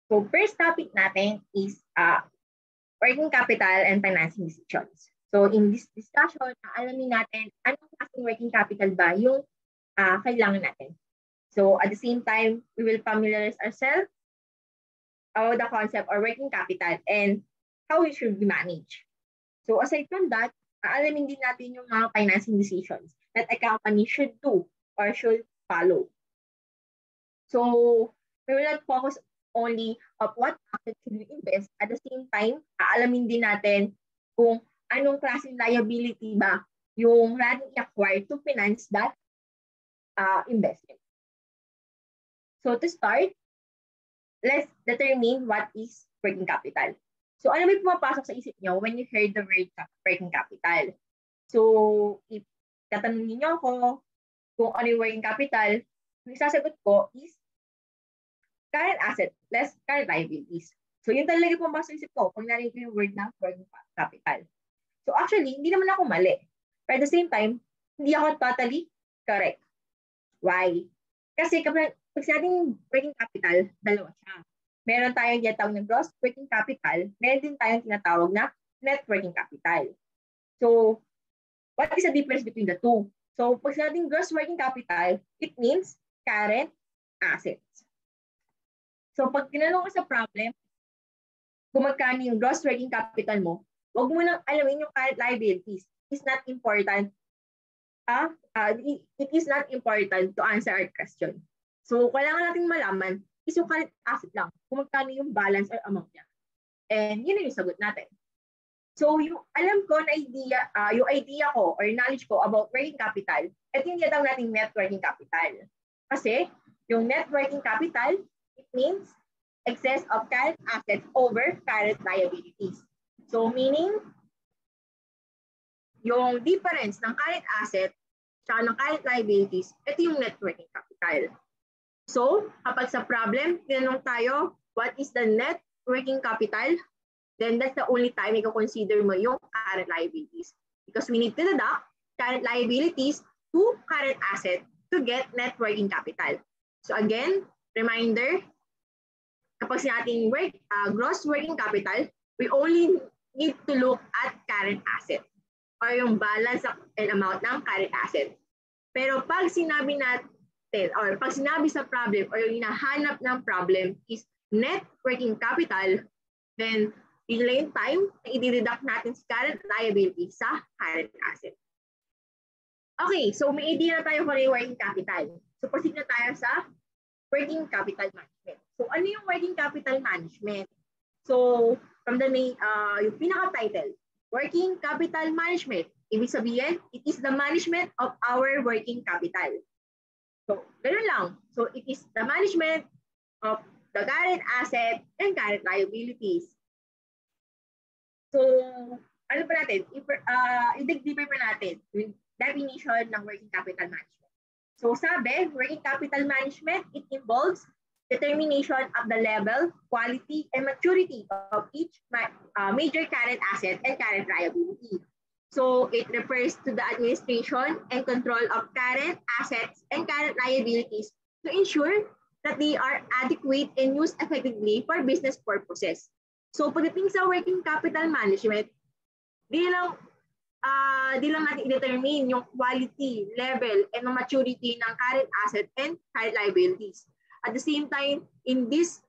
So first topic natin is working capital and financing decisions. So in this discussion, alamin natin anong klaseng working capital ba yung kailangan natin. So at the same time, we will familiarize ourselves about the concept of working capital and how it should be managed. So aside from that, alamin din natin yung mga financing decisions that a company should do or should follow. So we will not focus only of what assets should we invest. At the same time, aalamin din natin kung anong klaseng liability ba yung natin i-acquire to finance that investment. So to start, let's determine what is working capital. So ano may pumapasok sa isip nyo when you heard the word working capital? So if tatanungin nyo ako kung ano yung working capital, yung sasagot ko is current asset less current liabilities. So yun talaga pumapasok sa isip ko pag narinig ko yung word na working capital. So actually, hindi naman ako mali. But at the same time, hindi ako totally correct. Why? Kasi kapag sinabing working capital, dalawa siya. Meron tayong tinatawag na gross working capital, meron din tayong tinatawag na net working capital. So, what is the difference between the two? So, pag sinabing gross working capital, it means current assets. So, pag tinanong ko sa problem, kung magkano yung gross working capital mo, huwag mo nang alamin yung current liabilities. It's not important. It is not important to answer our question. So, kailangan natin malaman is yung current asset lang, kung magkano yung balance or amount niya. And yun yung sagot natin. So, yung alam ko na idea, yung idea ko or knowledge ko about working capital, ito yung tinatawag natin net working capital. Kasi, yung net working capital, it means excess of current assets over current liabilities. So, meaning, yung difference ng current asset at ng current liabilities, ito yung net working capital. So, kapag sa problem, tinanong tayo, what is the net working capital? Then that's the only time you consider mo yung current liabilities. Because we need to deduct current liabilities to current asset to get net working capital. So again, reminder, kapag sinating gross working capital, we only need to look at current asset or yung balance and amount ng current asset. Pero pag sinabi natin, or pag sinabi sa problem or yung hinahanap ng problem is net working capital, then yun lang yung time na i-deduct natin sa current liability sa current asset. Okay, so may idea na tayo kung yung working capital. So proceed na tayo sa working capital management. So ano yung working capital management? So from the name, yung pinaka-title, working capital management. Ibig sabihin, it is the management of our working capital. So, ganoon lang. So, it is the management of the current asset and current liabilities. So, ano pa natin? I-dig deeper pa natin yung definition ng working capital management. So, sabi, working capital management, it involves determination of the level, quality, and maturity of each major current asset and current liability. So it refers to the administration and control of current assets and current liabilities to ensure that they are adequate and used effectively for business purposes. So pagdating sa working capital management, di lang natin i-determine yung quality, level, and maturity ng current asset and current liabilities. At the same time, in this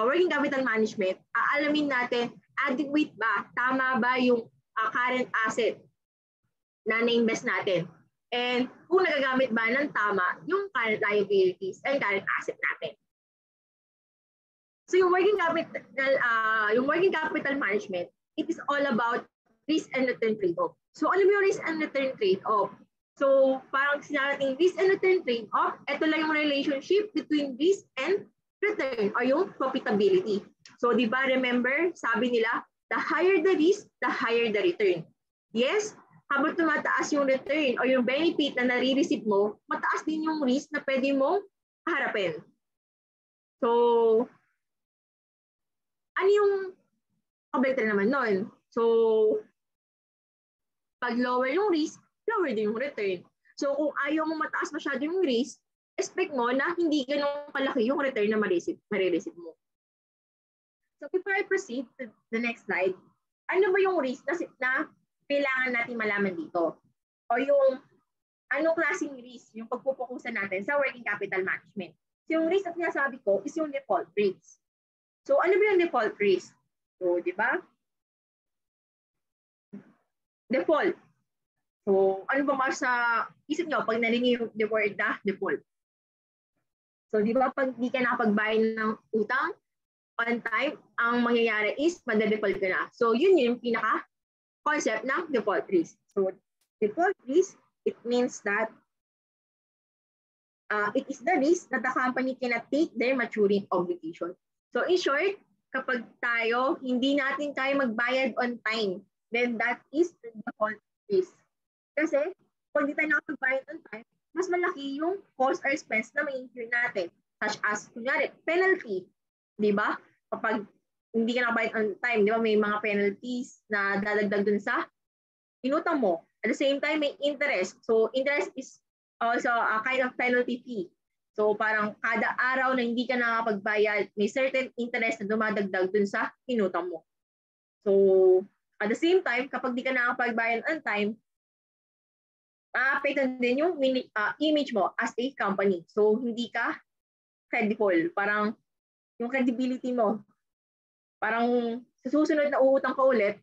working capital management, aalamin natin adequate ba, tama ba yung current asset na na-invest natin. And kung nagagamit ba ng tama yung current liabilities and current asset natin. So yung working capital management, it is all about risk and return trade-off. So ano yung risk and return trade-off? So parang sinabi risk and return trade-off, ito lang yung relationship between risk and return or yung profitability. So di ba remember, sabi nila, the higher the risk, the higher the return. Yes, habang tumataas yung return o yung benefit na nare-receive mo, mataas din yung risk na pwede mong harapin. So, ano yung better naman nun? So, pag lower yung risk, lower din yung return. So, kung ayaw mo mataas masyado yung risk, expect mo na hindi ganun kalaki yung return na ma-receive mo. So before I proceed to the next slide, ano ba yung risk na kailangan natin malaman dito? O yung anong klaseng risk yung pagpupukusan natin sa working capital management? So yung risk na sinasabi ko is yung default risk. So ano ba yung default risk? So di ba? Default. So ano ba mas sa isip nyo pag narinig yung the word na default? So di ba pag di ka nakapagbayad ng utang on time, ang mangyayari is madadefault ka na. So yun yung pinaka-concept ng default risk. So default risk, it means that it is the risk that the company cannot take their maturing obligation. So in short, kapag tayo hindi natin kaya magbayad on time, then that is the default risk. Kasi kung hindi tayo nakapagbayad on time, mas malaki yung cost or expense na may incur natin, such as, kunyari, penalty. Di ba? Kapag hindi ka nakabayad on time, di ba may mga penalties na dadagdag dun sa inutang mo. At the same time, may interest. So interest is also a kind of penalty fee. So parang kada araw na hindi ka nakapagbayad, may certain interest na dumadagdag dun sa inutang mo. So at the same time, kapag di ka nakapagbayad on time, maapektuhan din yung image mo as a company. So hindi ka credible. Parang yung credibility mo, parang sa susunod na uutang ka ulit,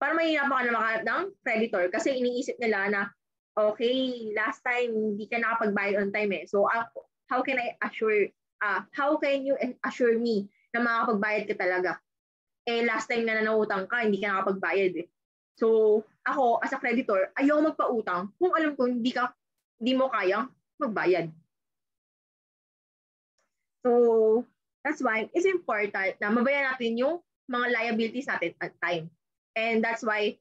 parang mahihirapan ka na makahanap ng creditor kasi iniisip nila na okay, last time hindi ka nakapagbayad on time eh. So how can you assure me na makakapagbayad ka talaga? Eh last time na nanautang ka, hindi ka nakapagbayad eh. So ako as a creditor, ayoko magpautang kung alam ko hindi mo kayang magbayad. So that's why it's important na mabayaran natin yung mga liabilities natin at time. And that's why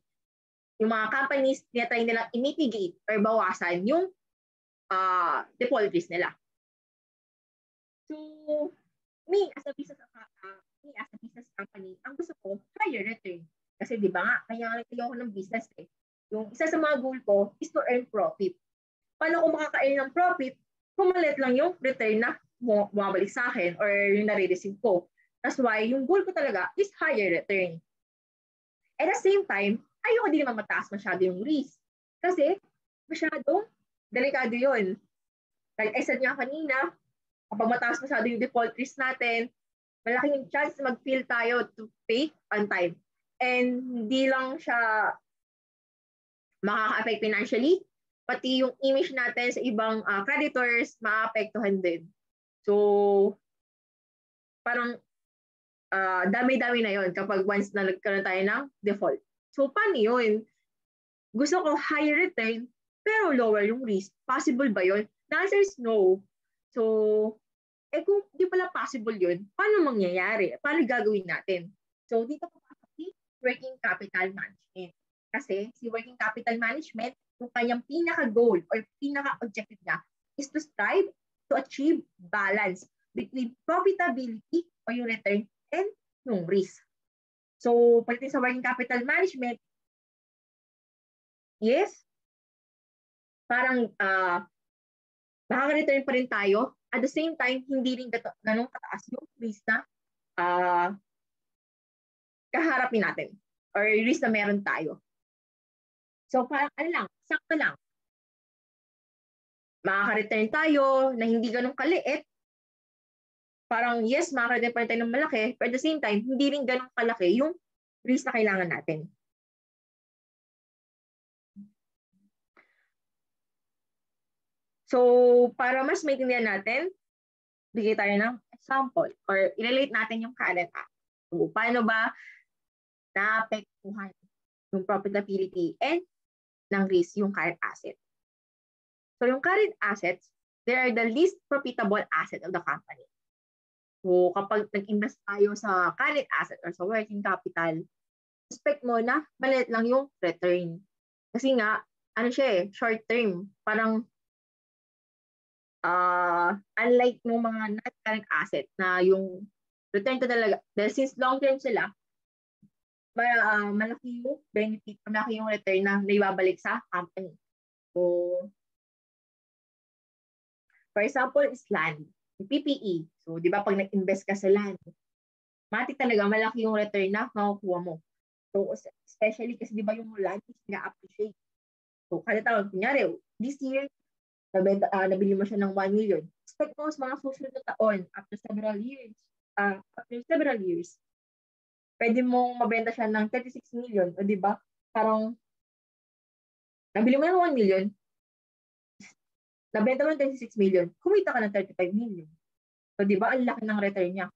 yung mga companies tinatry nilang i-mitigate or bawasan yung default risk nila. So me as a business company, ang gusto ko higher return. Kasi di ba nga, kaya nagtayo ako ng business eh. Yung isa sa mga goal ko is to earn profit. Paano ko makaka-earn ng profit kung maliit lang yung return na bumabalik sa akin or yung nare-receive ko. That's why yung goal ko talaga is higher return. At the same time, ayoko din naman mataas masyado yung risk. Kasi masyadong delikado yun. Like I said nga kanina, kapag mataas masyado yung default risk natin, malaki yung chance na mag-fail tayo to pay on time. And hindi lang siya makaka-affect financially, pati yung image natin sa ibang creditors, maapektuhan din. So, parang dami-dami na yon kapag once na nagkaroon tayo ng default. So, paano yun? Gusto ko higher return, pero lower yung risk. Possible ba yun? The answer is no. So, kung di pala possible yun, paano mangyayari? Paano gagawin natin? So, dito po si working capital management. Kasi si working capital management, yung kanyang pinaka-goal or pinaka-objective niya is to strive to achieve balance between profitability or yung return and yung risk. So, pagdating sa working capital management, yes, parang makaka-return pa rin tayo. At the same time, hindi rin ganun kataas yung risk na kaharapin natin or risk na meron tayo. So parang sakto lang. Makaka-return tayo na hindi ganun kaliit. Parang yes, makaka-return pa rin tayo ng malaki, but at the same time, hindi rin ganun kalaki yung risk na kailangan natin. So para mas maintindihan natin, bigay tayo ng example or i-relate natin yung current asset. So paano ba naapektuhan yung profitability and ng risk yung current asset. So yung current assets, they are the least profitable asset of the company. So kapag nag-invest tayo sa current asset or sa working capital, expect mo na maliit lang yung return. Kasi nga, short term. Parang unlike ng mga non-current asset na yung return ko talaga, dahil since long term sila, malaki yung benefit, malaki yung return na naibabalik sa company. So, for example, is land, PPE. So, di ba pag nag-invest ka sa land, Mati talaga, malaki yung return na makukuha mo. So, especially kasi di ba yung land is na-appreciate. So, kada taon, kunyari, this year, nabili mo siya ng 1 million. Expect mo sa mga susunod na taon, after several years, pwede mong mabenta siya ng 36 million. O di ba? Parang, nabili mo ng 1 million, nabenta mo ng 36 million, kumita ka ng 35 million. So, di ba? Ang laki ng return niya.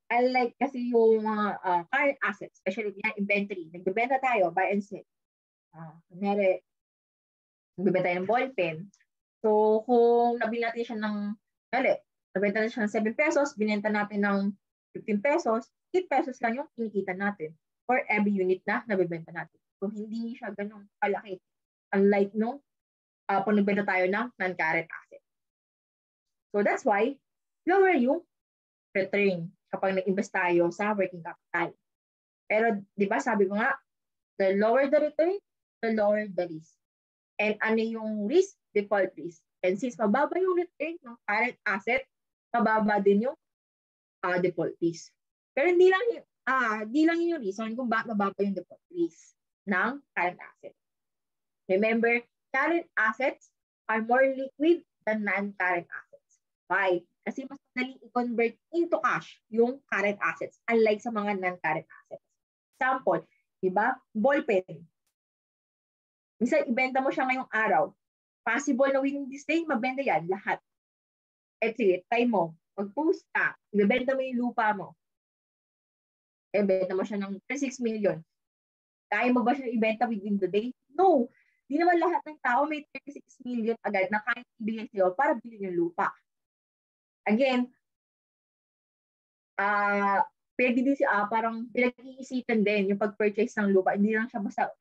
Unlike kasi yung mga current assets, especially yung inventory, nagbebenta tayo, buy and sell. Kunyari, nagbebenta tayo ng ballpen. So, kung nabili natin siya nabenta natin siya ng 7 pesos, binenta natin ng 15 pesos, 8 pesos lang yung kinikita natin for every unit na nabibenta natin. So, hindi siya ganun kalaki. Unlike nung kung nagbenta tayo ng non-current asset. So, that's why, lower yung return kapag nag-invest tayo sa working capital. Pero, di ba, sabi ko nga, the lower the return, the lower the risk. And ano yung risk? Default risk. And since mababa yung return ng current asset, mababa din yung default risk. Pero hindi lang yung reason kung bakit mababa yung default risk ng current asset. Remember, current assets are more liquid than non-current assets. Why? Kasi mas madaling i-convert into cash yung current assets unlike sa mga non-current assets. Example, di ba? Ballpen. Minsan, ibenta mo siya ngayong araw. Possible na within this day, mabenta yan lahat. Eh, sige, try mo. Mag-post ka. Ibenta mo yung lupa mo. Ibenta mo siya ng 36 million. Kaya mo ba siya ibenta within the day? No. Di naman lahat ng tao may 36 million agad na kaya ibigay sa'yo para bilhin yung lupa. Again, pwede din parang pinag-iisipan din yung pag-purchase ng lupa. Hindi lang siya basta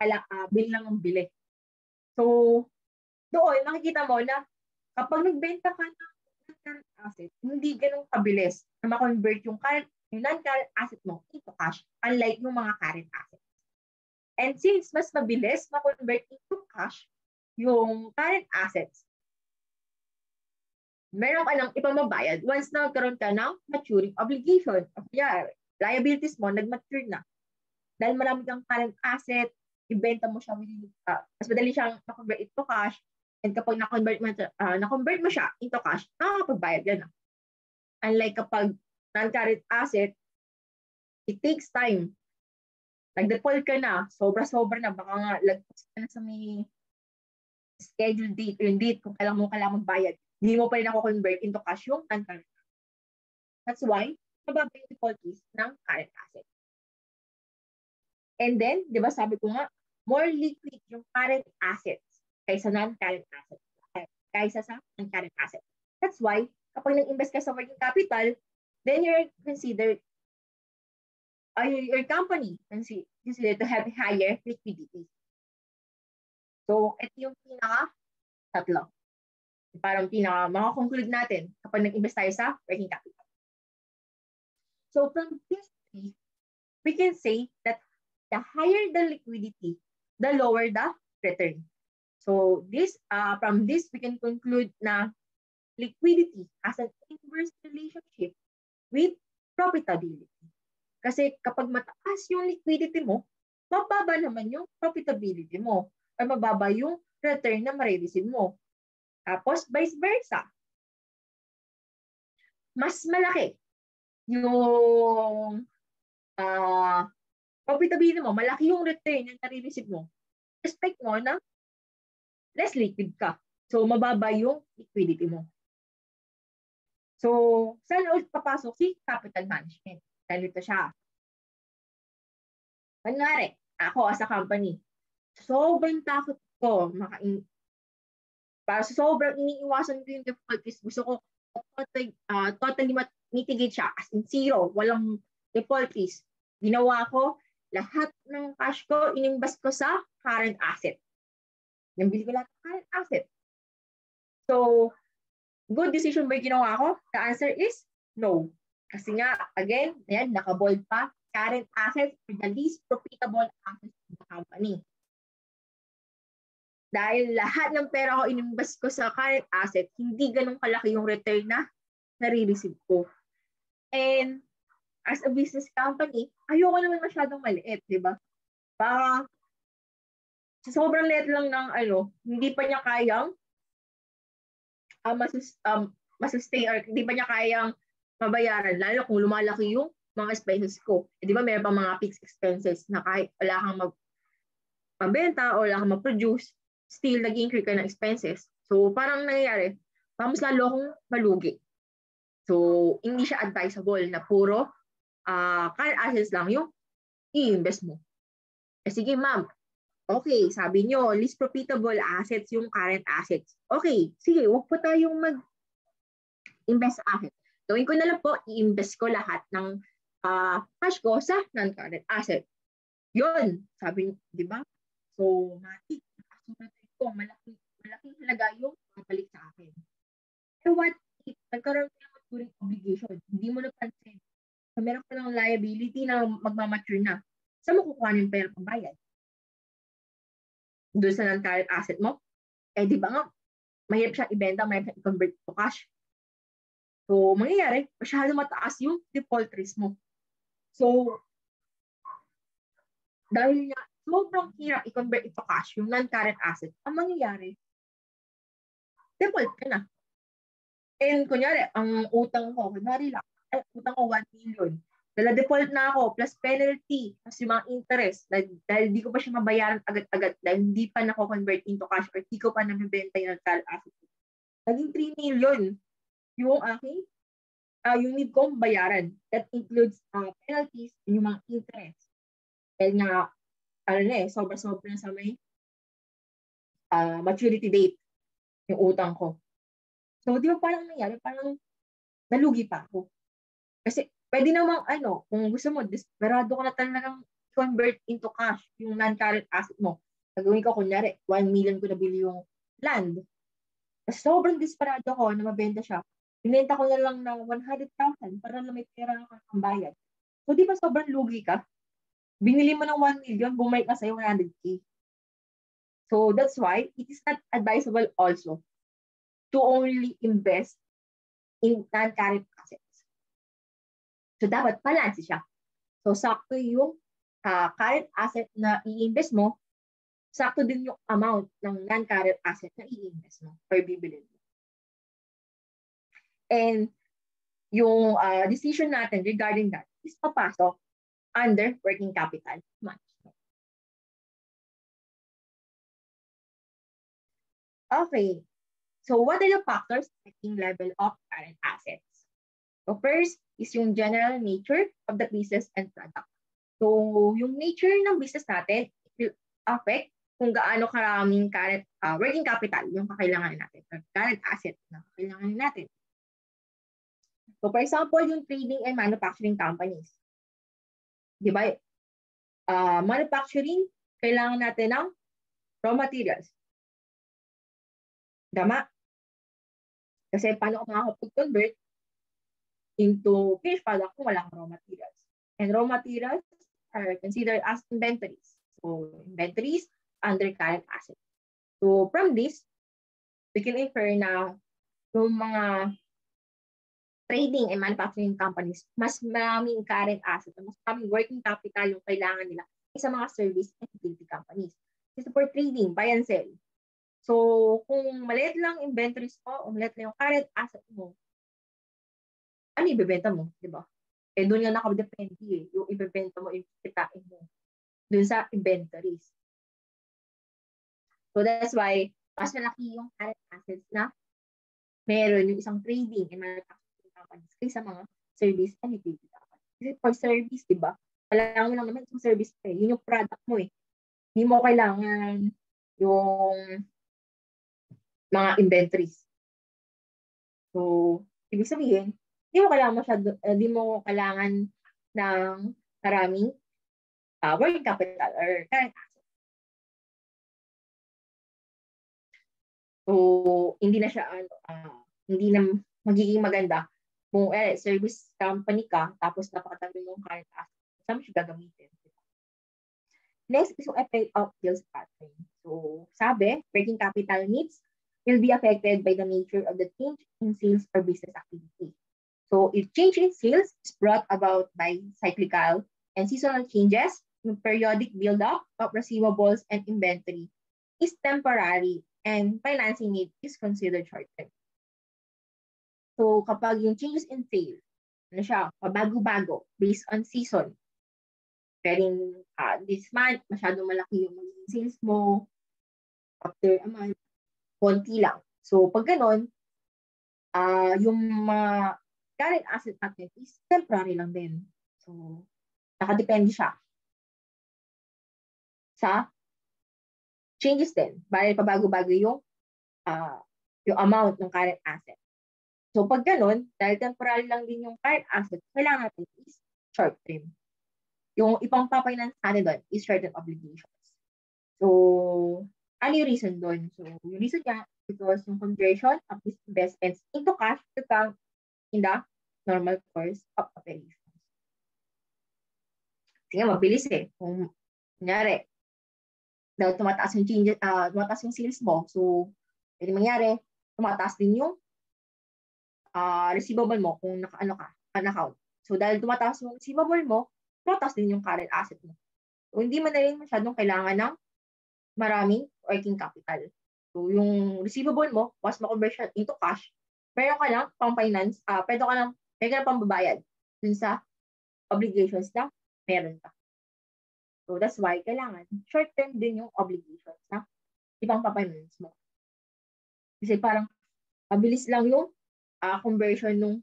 bili lang ang bili. So, doon, makikita mo na kapag nagbenta ka ng current asset, hindi ganun kabilis na ma-convert yung non-current asset mo into cash, unlike yung mga current assets. And since mas mabilis ma-convert into cash yung current assets, meron ka ng ipamabayad once na nagkaroon ka ng maturing obligation. Yeah, liabilities mo, nag-mature na. Dahil marami kang current asset, ibenta mo siya mas madali siyang na-convert into cash, and kapag na-convert mo siya into cash, nakakapagbayad ka na. Unlike kapag non-current asset, it takes time. Nag-default ka na, sobra-sobra na, baka nga lagpas ka na sa may scheduled date, yung date kung kailangan mo magbayad. Hindi mo pa rin ako-convert into cash yung non-current asset. That's why, mababa yung default risk ng current asset. And then, di ba sabi ko nga, more liquid yung current assets kaysa non-current assets. Kaysa sa non-current assets. That's why, kapag nag-invest ka sa working capital, then you're considered, your company considered to have higher liquidity. So, ito yung tatlo. Parang makakonclude natin kapag nag-invest tayo sa working capital. So, from this three, we can say that the higher the liquidity, the lower the return. So, from this, we can conclude na liquidity has an inverse relationship with profitability. Kasi kapag mataas yung liquidity mo, mababa naman yung profitability mo or mababa yung return na marireceive mo. Tapos, vice versa. Mas malaki yung profitability mo, malaki yung return na nare-receive mo. Expect mo na less liquid ka. So, mababa yung liquidity mo. So, saan ulit papasok si capital management? Ganito siya. Kunyari, ako as a company, sobrang takot ko para sa sobrang iniiwasan ko yung default risk. Gusto ko totally mitigate siya as in zero, walang default risk. Ginawa ko, lahat ng cash ko, inimbest ko sa current asset. Nabili ko lahat ng current asset. So, good decision ba yung ginawa ko? The answer is no. Kasi nga, again, ayan, nakabold pa, current assets are the least profitable assets of the company. Dahil lahat ng pera ko inimbest ko sa current asset, hindi ganun kalaki yung return na nare-receive ko. And as a business company, ayoko naman masyadong maliit, di ba? Baka sa sobrang liit lang ng hindi pa niya kayang masustain or hindi pa niya kayang mabayaran, lalo kung lumalaki yung mga expenses ko. Di ba meron pa mga fixed expenses na kahit wala kang magbenta o wala kang mag-produce, still nag-increase ka ng expenses. So parang nangyayari, mas lalo akong malugi. So hindi siya advisable na puro current assets lang yung i-invest mo. Sige ma'am, okay, sabi nyo, least profitable assets yung current assets. Okay, sige, huwag po tayong mag-invest sa assets. Gawin ko na lang po, i-invest ko lahat ng cash ko sa non-current asset. Yun, sabi nyo, di ba? So, matik, ko, malaking halaga yung mabalik sa akin. So, what if nagkaroon ka ng maturing obligation? Hindi mo napansin. So, meron ka ng liability na magmamature na. Saan mo kukuha ng pera pambayad? Doon sa non-current asset mo? Di ba nga, mahirap siya ibenta, mahirap siya i-convert to cash. So, mangyayari, masyado mataas yung default risk mo. So, dahil nga, sobrang hirap i-convert ito cash, yung non-current asset, ang mangyayari, default ka na. And kunyari, ang utang ko, utang ko 1 million. Dala default na ako, plus penalty, plus yung mga interest, dahil di ko pa siya mabayaran agad-agad, dahil hindi pa nako-convert into cash, or di ko pa nabibenta yung non-current asset. Naging 3 million yung aking, yung need kong bayaran. That includes penalties and yung mga interest. Dahil nga, sobra-sobra na sa may maturity date yung utang ko. So, di ba parang nangyari? Parang nalugi pa ako. Kasi, pwede namang kung gusto mo, desperado ko na talagang convert into cash yung non-current asset mo. Nagawin ko, kunyari, 1 million ko nabili yung land. Kasi sobrang desperado ko na mabenta siya. Binenta ko na lang ng 100,000 para na may pera kang bayad. So, di ba sobrang lugi ka? Binili mo ng 1 million, bumalik na sa'yo 100K. So, that's why it is not advisable also to only invest in non-current assets. So, dapat balance siya. So, sakto yung current asset na i-invest mo, sakto din yung amount ng non-current asset na i-invest mo or bibilin mo. And yung decision natin regarding that is papasok under working capital management. Okay. So, what are the factors affecting level of current assets? So, first is yung general nature of the business and product. So, yung nature ng business natin will affect kung gaano karaming current working capital yung kakailangan natin, or current asset na kakailangan natin. So, for example, yung trading and manufacturing companies. Di ba? Manufacturing, kailangan natin ng raw materials. Tama? Kasi paano ko makakapag-convert into finished product kung walang raw materials? And raw materials are considered as inventories. So, inventories under current assets. So, from this, we can infer na yung mga trading and manufacturing companies, mas maraming current asset, mas maraming working capital yung kailangan nila sa mga service and utility companies. Kasi for trading, buy and sell. So, kung maliit lang inventories mo o maliit lang yung current asset mo, ano ibebenta mo, di ba? Doon nga nakadepende yung ibebenta mo, yung kitain mo doon sa inventories. So, that's why mas malaki yung current assets na meron yung isang trading and manufacturing companies kaysa mga service and utility companies. Kasi for service, di ba? Kailangan mo lang naman yung service yun yung product mo eh. Hindi mo kailangan yung mga inventories. So, ibig sabihin, di mo kailangan ng maraming working capital or current assets. So, hindi na siya hindi na magiging maganda kung service company ka tapos napakatabi mong current assets. Saan mo siya gagamitin? Next is yung effect of sales pattern. So, sabi, working capital needs will be affected by the nature of the change in sales or business activity. So if change in sales is brought about by cyclical and seasonal changes, yung periodic build-up of receivables and inventory is temporary and financing need is considered short-term. So kapag yung changes in sales, ano siya, pabago-bago based on season, pwedeng this month, masyadong malaki yung magiging sales mo, after a month, konti lang. So pag ganun, yung mga current asset natin is temporary lang din. So nakadepende siya sa changes din. Bali pabago-bago yung amount ng current asset. So pag ganun, dahil temporary lang din yung current asset, kailangan natin is short term. Yung ipang papafinance natin doon is certain obligations. So, ano yung reason doon? So, yung reason niya, because yung conversion of these investments into cash to count in the normal course of operations. Sige, mabilis eh. Kung, kunyari, dahil tumataas yung changes, tumataas yung sales mo, so, pwede mangyari, tumataas din yung receivable mo kung naka-ano ka, account. So, dahil tumataas yung receivable mo, tumataas din yung current asset mo. So, hindi mo na rin masyadong kailangan ng maraming working capital. So, yung receivable mo, once ma-conversion into cash, meron ka lang pang-finance, pwede ka lang pambabayad dun sa obligations na meron ka. So, that's why kailangan short-term din yung obligations na ipang papafinance mo. Kasi parang mabilis lang yung conversion ng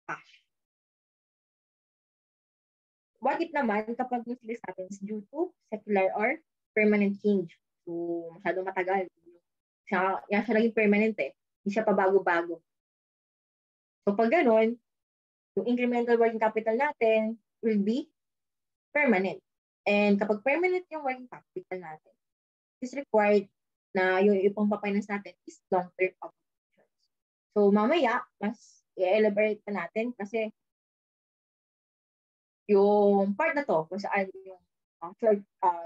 cash. What if naman kapag yung sales natin is due to secular or permanent change? So, masyadong matagal. Yan siya naging permanent eh. Hindi siya pabago-bago. So, pag ganun, yung incremental working capital natin will be permanent. And kapag permanent yung working capital natin, it is required na yung ipang pafinance natin is long-term obligations. So, mamaya, mas i-elaborate pa natin kasi yung part na to, kung saan yung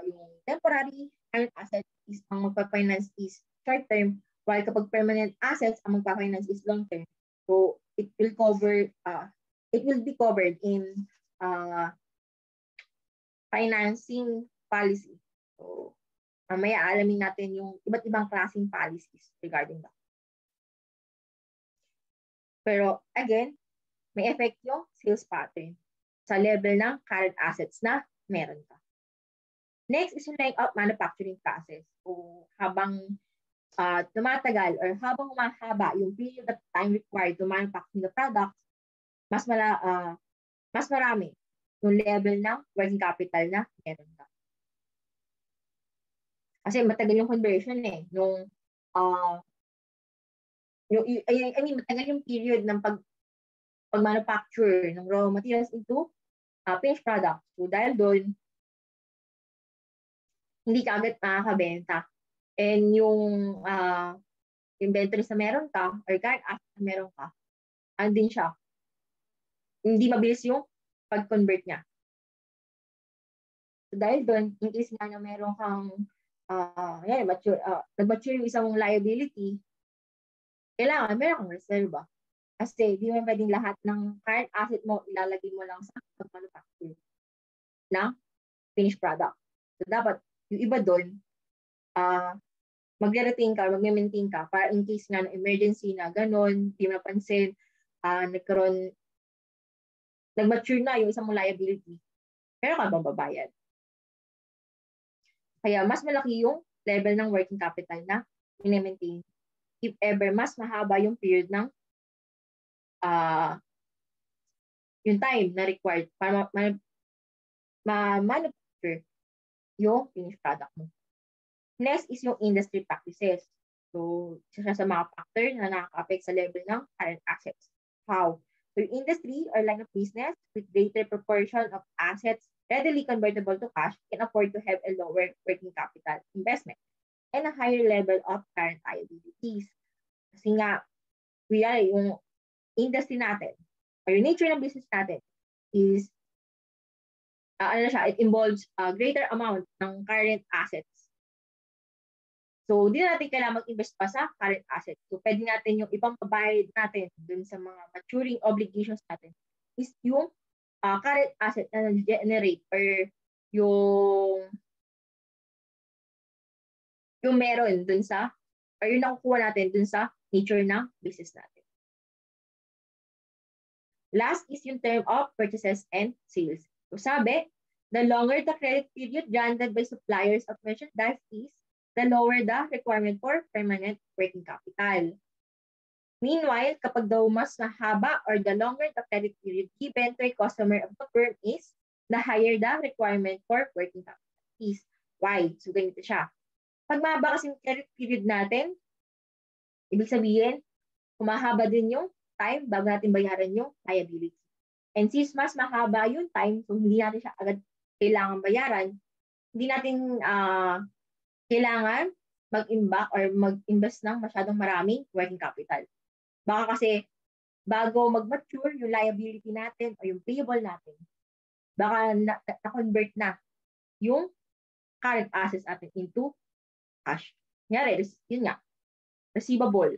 yung temporary current asset is ang magpa-finance is short-term, while kapag permanent assets, ang magpa-finance is long-term. So, it will be covered in financing policy. So, mamaya alamin natin yung iba't ibang klaseng policies regarding that. Pero, again, may effect yung sales pattern sa level ng current assets na meron ka. Next is yung laying out manufacturing process. So, habang tumatagal or habang humahaba yung period of time required to manufacture the product, mas marami yung level ng working capital na meron ka. Kasi matagal yung conversion eh. Matagal yung period ng pag-manufacture ng raw materials into finished product. So dahil doon, hindi ka agad makakabenta. And yung inventories na meron ka, or current asset na meron ka, andin siya. Hindi mabilis yung pag-convert niya. So dahil doon, in case nga na meron kang nag-mature yung isang liability, kailangan meron kang reserva. Kasi di mo pwedeng lahat ng current asset mo ilalagay mo lang sa manufacture ng finished product. So dapat yung iba doon, magre-retain ka, magme-maintain ka para in case nga ng emergency na gano'n, di mo napansin, nag-mature na yung isang liability, pero ka bang babayad? Kaya mas malaki yung level ng working capital na mini-maintain. If ever, mas mahaba yung period ng yung time na required para ma-manufacture yung finished product mo. Next is yung industry practices. So, isa sa mga factor na nakaka-affect sa level ng current assets. How? So, yung industry or line of business with greater proportion of assets readily convertible to cash can afford to have a lower working capital investment and a higher level of current liabilities. Kasi nga, yung industry natin or yung nature ng business natin is it involves a greater amount ng current assets. So, hindi natin kailangan mag-invest pa sa current asset. So, pwede natin yung ibang pabayad natin dun sa mga maturing obligations natin is yung current asset na generate or yung meron dun sa or yung nakukuha natin dun sa nature ng business natin. Last is yung term of purchases and sales. So, sabi, the longer the credit period granted by suppliers of merchandise is, the lower the requirement for permanent working capital. Meanwhile, kapag daw mas mahaba or the longer the credit period given to a customer of the firm is, the higher the requirement for working capital is. Why? So, ganito siya. Pag mahaba kasi yung credit period natin, ibig sabihin, humahaba din yung time bago natin bayaran yung liability. And since mas mahaba yung time, so hindi natin siya agad kailangan bayaran, hindi natin kailangan mag-imbak or mag-invest ng masyadong maraming working capital. Baka kasi bago mag-mature yung liability natin o yung payable natin, baka na-convert na yung current assets natin into cash. Ngayari, yun nga, receivable.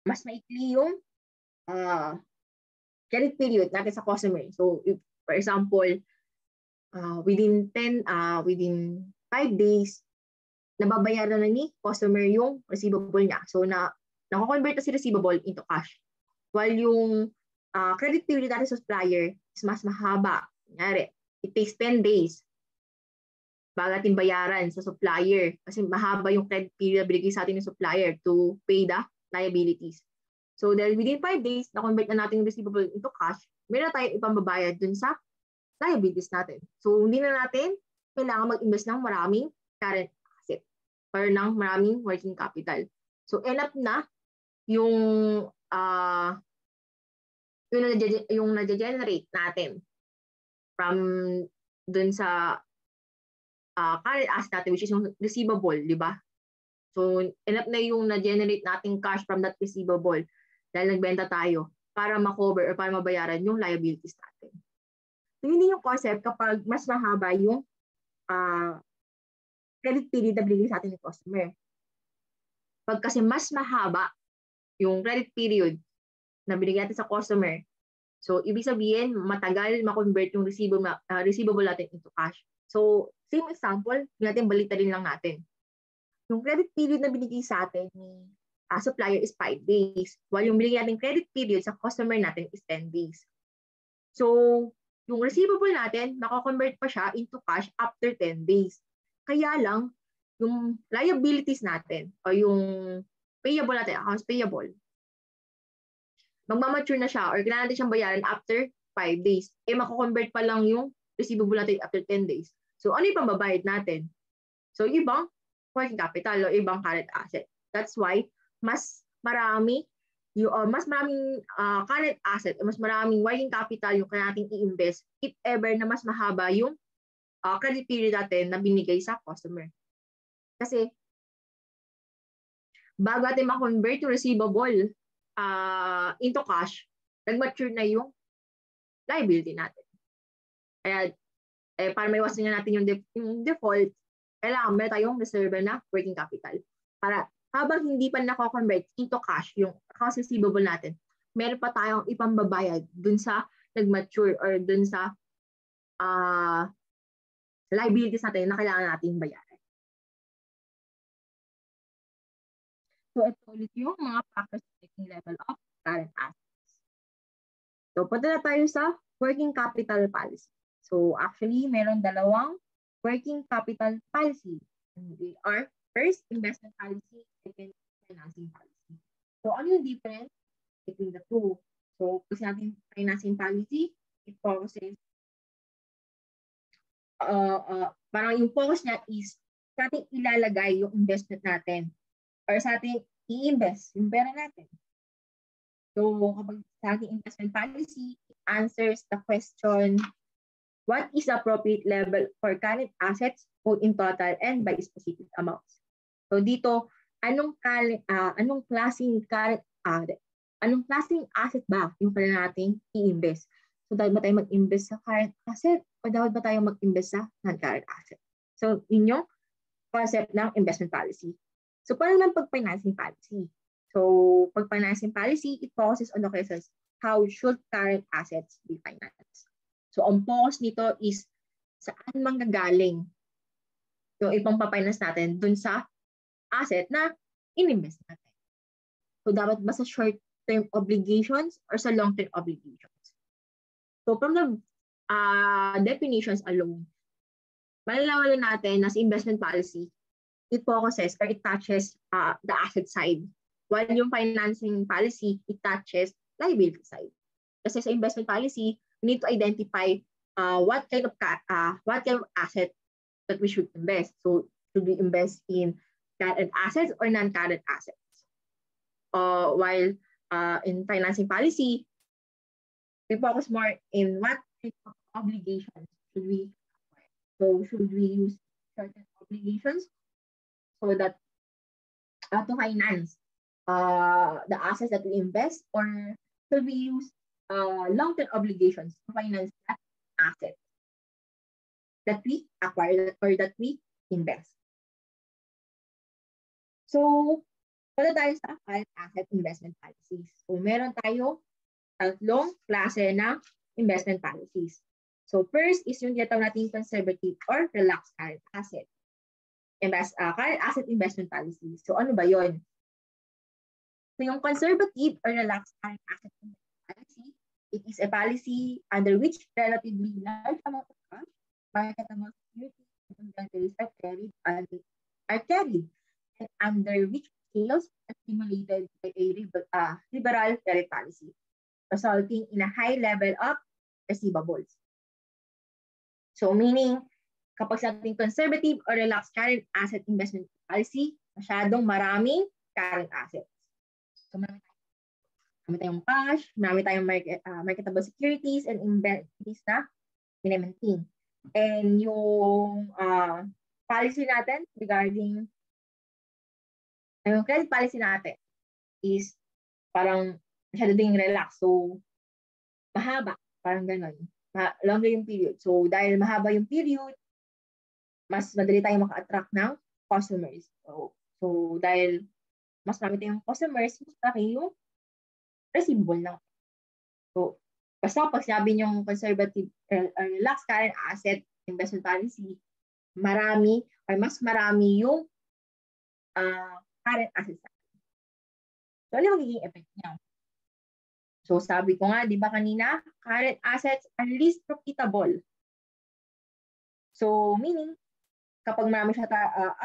Mas maikli yung credit period natin sa customer. So, if, for example, within 5 days, nababayaran na ni customer yung receivable niya. So, nako-convert na si receivable into cash. While yung credit period natin sa supplier is mas mahaba. Kunyari, it takes 10 days bago natin bayaran sa supplier. Kasi mahaba yung credit period binigay sa atin ng supplier to pay the liabilities. So, dahil within 5 days, na-convert na natin yung receivable into cash, meron na tayong ipambabayad dun sa liabilities natin. So, hindi na natin kailangan mag-invest ng maraming current asset or ng maraming working capital. So, enough na yung na-generate natin from dun sa current asset natin, which is yung receivable, di ba? So, enough na yung na-generate nating cash from that receivable dahil nagbenta tayo para ma-cover or para mabayaran yung liabilities natin. So, yun yung concept kapag mas mahaba yung credit period na binigay sa atin ng customer. Pag kasi mas mahaba yung credit period na binigay natin sa customer, so ibig sabihin, matagal ma-convert yung receivable natin into cash. So, same example, natin baliktadin lang natin. Yung credit period na binigay sa atin ni supplier is 5 days, while yung binigay natin credit period sa customer natin is 10 days. So, yung receivable natin, mako-convert pa siya into cash after 10 days. Kaya lang, yung liabilities natin o yung payable natin, accounts payable, magmamature na siya or kailangan natin siyang bayaran after 5 days. Mako-convert pa lang yung receivable natin after 10 days. So, ano yung pambabayad natin? So, ibang working capital o ibang current asset. That's why, mas maraming current asset, mas maraming working capital yung kaya natin i-invest if ever na mas mahaba yung credit period natin na binigay sa customer. Kasi, bago natin ma-convert yung receivable into cash, nag-mature na yung liability natin. Kaya, para maiwasan natin yung default, kailangan meron tayong reserve na working capital. Para habang hindi pa nako-convert into cash yung accounts receivable natin, meron pa tayong ipambabayad dun sa nag-mature or dun sa liabilities natin na kailangan natin bayaran. So, ito ulit yung mga factors affecting level of current assets. So, punta na tayo sa working capital policy. So, actually, meron dalawang working capital policy. And they are, first, investment policy, second, financing policy. So, ano yung difference between the two? So, kasi natin financing policy, it focuses, parang yung focus niya is sa ating ilalagay yung investment natin or sa ating i-invest yung pera natin. So, kapag sa ating investment policy, it answers the question, what is the appropriate level for current assets both in total and by specific amounts? So dito, anong klaseng asset ba yung kailangan nating i-invest? So dapat ba tayo mag-invest sa current asset o dapat ba tayo mag-invest sa non-current asset? So yun yung concept ng investment policy. So, paano naman pag-financing policy? So, pag-financing policy, it focuses on the questions, how should current assets be financed? So, ang focus nito is saan manggagaling yung ipang pafinance natin dun sa asset na in-invest natin. So, dapat ba sa short-term obligations or sa long-term obligations? So, from the definitions alone, malalaman natin na sa investment policy, it focuses or it touches the asset side. While yung financing policy, it touches liability side. Kasi sa investment policy, we need to identify what kind of asset that we should invest. So, should we invest in current assets or non-current assets? While in financing policy, we focus more in what kind of obligations should we acquire. So, should we use certain obligations so that to finance the assets that we invest, or should we use long-term obligations to finance that asset that we acquire or that we invest? So, wala tayo sa current asset investment policies. So, meron tayo tatlong klase ng investment policies. So, first is yung tinatawag natin conservative or relaxed current asset. Current asset investment policy. So, ano ba yun? So, yung conservative or relaxed current asset investment policy, it is a policy under which relatively large amount of cash, marketable securities, and inventories are carried, and under which sales are stimulated by a liberal credit policy, resulting in a high level of receivables. So, meaning, kapag sa ating conservative or relaxed current asset investment policy, masyadong maraming current assets. So, marami tayong cash, marami tayong marketable securities and inventories na minamaintain. And yung policy natin regarding yung credit policy natin is parang masyado ding relax. So, mahaba. Parang ganun. Longer yung period. So, dahil mahaba yung period, mas madali tayong maka-attract ng customers. So dahil mas marami tayong customers, mas malaki yung receivable na. So, basta pag sinabi yung conservative relaxed current asset investment policy, marami or mas marami yung current assets. So, ano yung magiging effect niya? So, sabi ko nga, di ba kanina, current assets are least profitable. So, meaning, kapag marami siya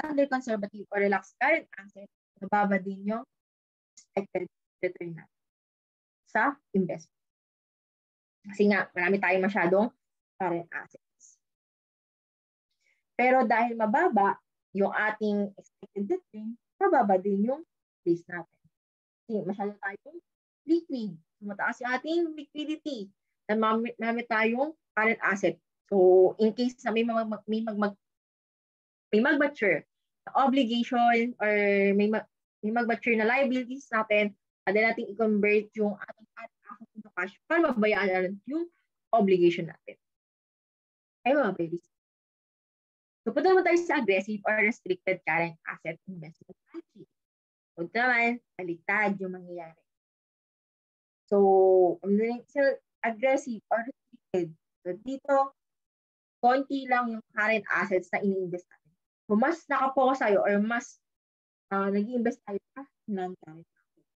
under conservative or relaxed current asset, nababa din yung expected return natin sa investment. Kasi nga, marami tayong masyadong current assets. Pero dahil mababa yung ating expected return, mababa din yung risk natin. Kasi masyado tayong liquid. Mataas yung ating liquidity. Na marami tayong current asset. So, in case na may mag-mature na obligation or may mag-mature na liabilities natin, pwede natin i-convert yung ating asset into cash para mabayaan yung obligation natin. Ay mga babies. So, punta naman tayo sa aggressive or restricted current asset investment policy. So, naman, baliktad yung mangyayari. So, aggressive or restricted. So, dito, konti lang yung current assets na ini-invest natin. So, mas nakapokus tayo or mas nag-i-invest tayo sa non-current assets.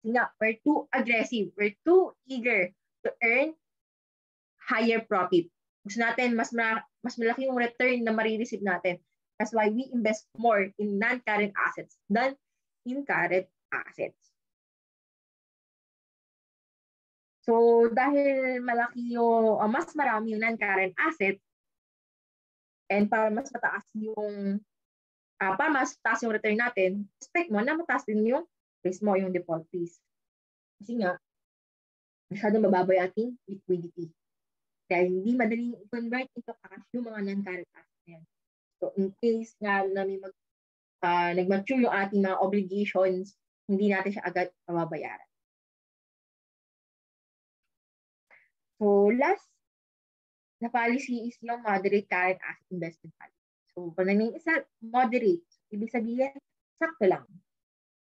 Kasi nga, we're too aggressive. We're too eager to earn higher profit. Gusto natin, mas malaki yung return na marireceive natin. That's why we invest more in non-current assets than in current assets. So, dahil malaki yung, mas marami yung non-current assets, and para mas mataas yung return natin, expect mo na mataas din yung risk mo, yung default risk. Kasi nga, masyadong mababa yung ating liquidity. Kaya hindi madaling i-convert into cash yung mga non-current assets yan. So, in case nga na may nag-mature yung ating mga obligations, hindi natin siya agad mababayaran. So, last na policy is yung moderate current asset investment policy. So, So, pag isa, moderate. Ibig sabihin, sakto lang.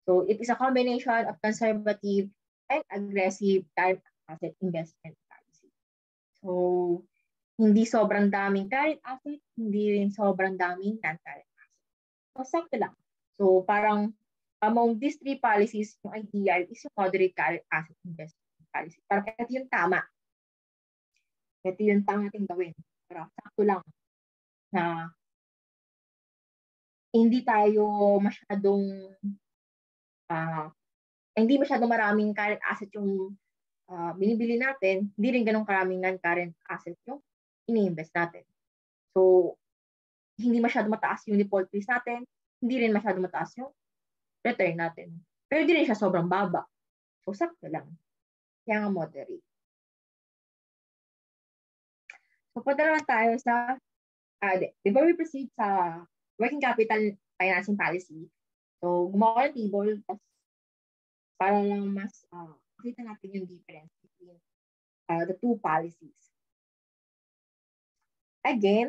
So, it is a combination of conservative and aggressive current asset investment policy. So, hindi sobrang daming current asset, hindi rin sobrang daming non-current asset. So, sakto lang. So, parang among these three policies, yung ideal is yung moderate current asset investment policy. Parang ito yung tama. Ito yung tama natin gawin. Pero sakto lang na hindi tayo masyadong hindi masyadong maraming current asset yung binibili natin, hindi rin ganun karaming non-current asset yung ini-invest natin. So, hindi masyadong mataas yung default risk natin, hindi rin masyadong mataas yung return natin. Pero hindi rin siya sobrang baba. So, sakto lang. Kaya nga moderate. So, punta naman tayo sa, before we proceed sa working capital financing policy, so, gumawa ko ng table para lang mas makita natin yung difference between the two policies. Again,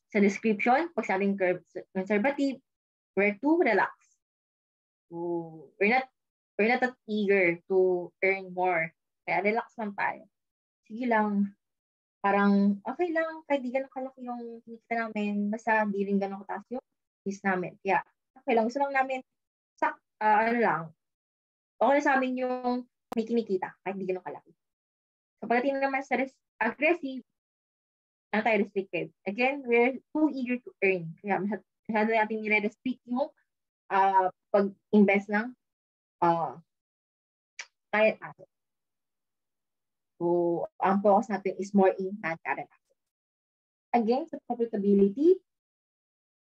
sa description, pag sabing conservative, we're to relax. So, we're not that eager to earn more. Kaya relax lang tayo. Sige lang, parang okay lang, kahit di ganun kalaki yung kinikita namin, basta di rin ganun kataas yung fees namin. Kaya, okay lang, gusto lang namin, ano lang, okay sa amin yung may kinikita, kahit di ganun kalaki. So, pagdating naman sa aggressive, ano tayo restricted? Again, we're too eager to earn. Kaya masyado natin nire-restrict yung pag-invest ng current asset. So, ang focus natin is more in non-current asset. Again, sa profitability,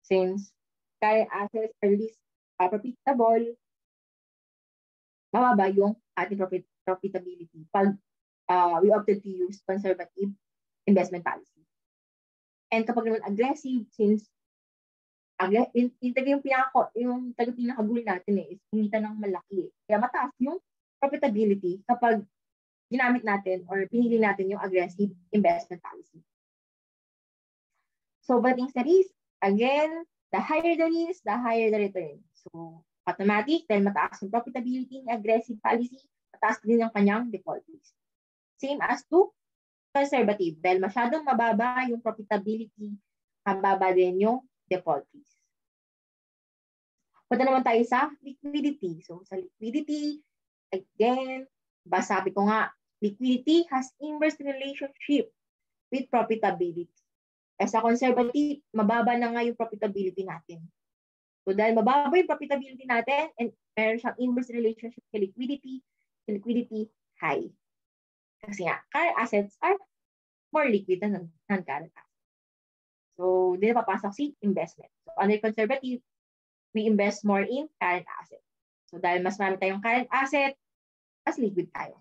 since current assets are least profitable, mababa yung ating profitability pag we opted to use conservative investment policy. And kapag naman aggressive, since yung pinaka-goal natin is kumita ng malaki. Kaya mataas yung profitability kapag ginamit natin or pinili natin yung aggressive investment policy. So, pagdating sa risk, again, the higher the risk, the higher the return. So, automatic, dahil mataas yung profitability ng aggressive policy, mataas din ang kanyang default risk. Same as to conservative, dahil masyadong mababa yung profitability, mababa din yung default risk. Punta naman tayo sa liquidity. So, sa liquidity, again, sabi ko nga, liquidity has inverse relationship with profitability. As a conservative, mababa na nga yung profitability natin. So, dahil mababa yung profitability natin and meron siyang inverse relationship sa liquidity high. Kasi nga, current assets are more liquid than non-current assets. So, di na papasok si investment. So, under conservative, we invest more in current assets. So, dahil mas marami tayong current asset, mas liquid tayo.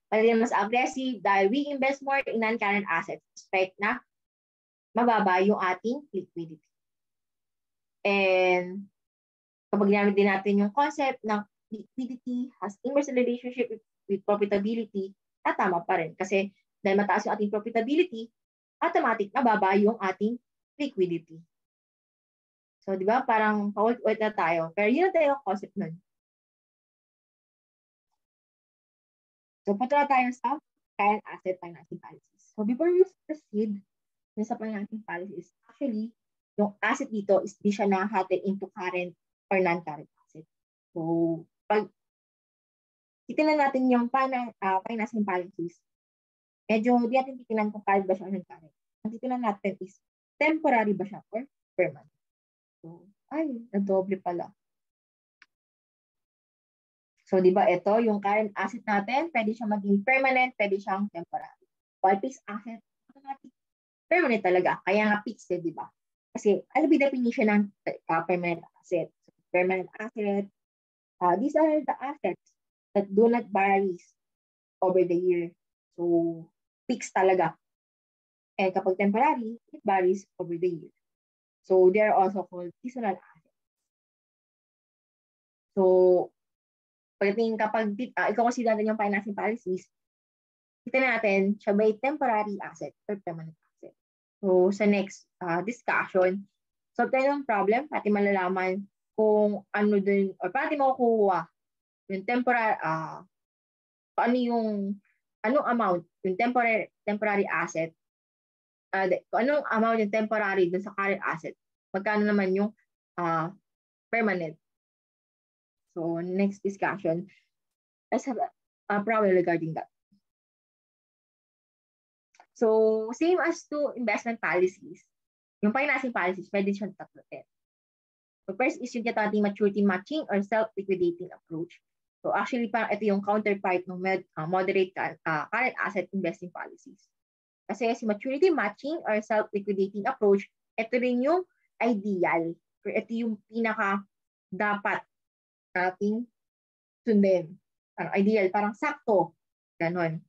Pwede mas aggressive dahil we invest more in non-current assets. Expect na mababa yung ating liquidity. And kapag ginamit din natin yung concept ng liquidity has inverse relationship with profitability, tama pa rin. Kasi dahil mataas yung ating profitability, automatic mababa yung ating liquidity. So, di ba? Parang paulit-ulit na tayo. Pero yun na tayo ang concept nun. So, punta na tayo sa current asset financing policies. So, before we proceed sa financing policies, actually, yung asset dito is di siya nakahatid into current or non-current asset. So, pag titignan natin yung financing policies, medyo di natin titignan kung current ba siya or non-current. Ang titignan natin is temporary ba siya or permanent. So, nadoble pala. So, di ba ito, yung current asset natin, pwede siyang maging permanent, pwede siyang temporary. While fixed asset, automatic, permanent talaga. Kaya nga fixed, di ba? Kasi, ano ba definition ng permanent asset? So, permanent asset, these are the assets that do not vary over the year. So, fixed talaga. And kapag temporary, it varies over the year. So, they are also called seasonal assets. So, pagdating kapag i-consider natin yung financing policies, kita natin siya ba temporary asset or permanent asset. So sa next discussion, solve tayo ng problem, pati malalaman kung ano din, or pati makukuha yung ano yung anong amount, yung temporary asset, kung anong amount yung temporary dun sa current asset, magkano naman yung permanent. So next discussion, let's have a problem regarding that. So same as to investment policies, yung financing policies, pwede siyang tatlutin. So first is yung ating maturity matching or self-liquidating approach. So actually, parang ito yung counterpart ng moderate current asset investing policies. Kasi si maturity matching or self-liquidating approach, ito rin yung ideal. Or ito yung pinaka dapat nating sundin. Parang ideal, parang sakto. Ganon.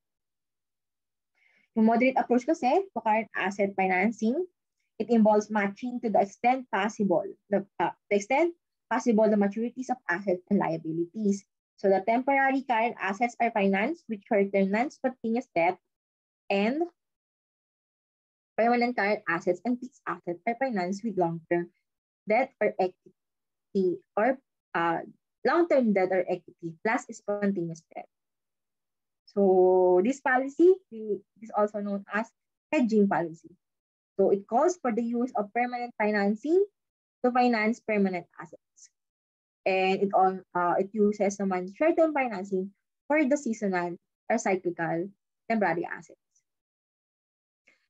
Yung moderate approach kasi to current asset financing, it involves matching to the extent possible. The extent possible the maturities of assets and liabilities. So the temporary current assets are financed with short-term non-spontaneous debt, and permanent current assets and fixed assets are financed with long-term debt or equity, or long-term debt or equity plus spontaneous debt. So this policy is also known as hedging policy. So it calls for the use of permanent financing to finance permanent assets. And it uses naman short-term financing for the seasonal or cyclical temporary assets.